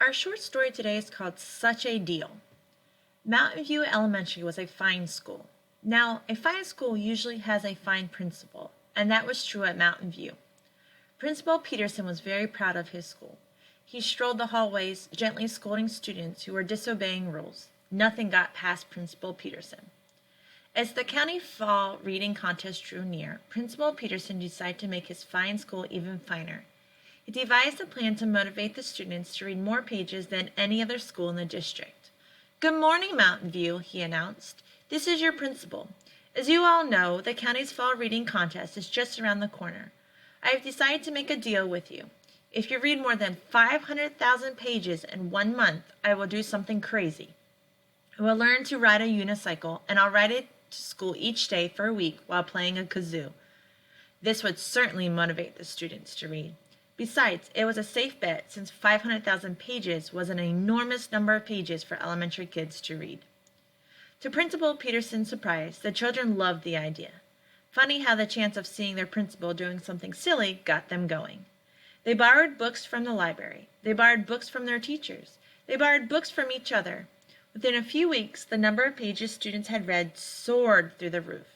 Our short story today is called Such a Deal. Mountain View Elementary was a fine school. Now, a fine school usually has a fine principal, and that was true at Mountain View. Principal Peterson was very proud of his school. He strolled the hallways, gently scolding students who were disobeying rules. Nothing got past Principal Peterson. As the county fall reading contest drew near, Principal Peterson decided to make his fine school even finer. He devised a plan to motivate the students to read more pages than any other school in the district. "Good morning, Mountain View," he announced. "This is your principal. As you all know, the county's fall reading contest is just around the corner. I have decided to make a deal with you. If you read more than 500,000 pages in 1 month, I will do something crazy. I will learn to ride a unicycle, and I'll ride it to school each day for a week while playing a kazoo." This would certainly motivate the students to read. Besides, it was a safe bet since 500,000 pages was an enormous number of pages for elementary kids to read. To Principal Peterson's surprise, the children loved the idea. Funny how the chance of seeing their principal doing something silly got them going. They borrowed books from the library. They borrowed books from their teachers. They borrowed books from each other. Within a few weeks, the number of pages students had read soared through the roof.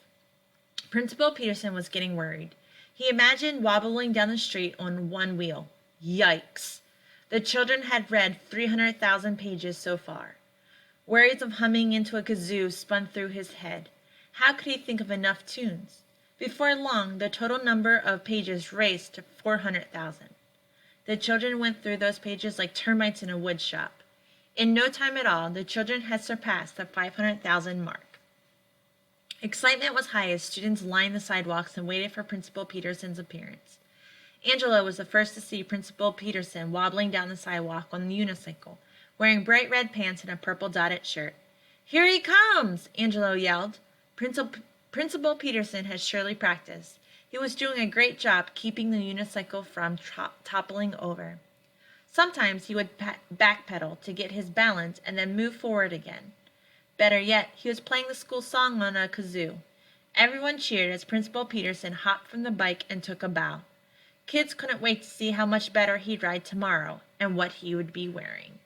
Principal Peterson was getting worried. He imagined wobbling down the street on one wheel. Yikes! The children had read 300,000 pages so far. Worries of humming into a kazoo spun through his head. How could he think of enough tunes? Before long, the total number of pages raced to 400,000. The children went through those pages like termites in a wood shop. In no time at all, the children had surpassed the 500,000 mark. Excitement was high as students lined the sidewalks and waited for Principal Peterson's appearance. Angela was the first to see Principal Peterson wobbling down the sidewalk on the unicycle, wearing bright red pants and a purple dotted shirt. "Here he comes!" Angela yelled. Principal Peterson had surely practiced. He was doing a great job keeping the unicycle from toppling over. Sometimes he would backpedal to get his balance and then move forward again. Better yet, he was playing the school song on a kazoo. Everyone cheered as Principal Peterson hopped from the bike and took a bow. Kids couldn't wait to see how much better he'd ride tomorrow and what he would be wearing.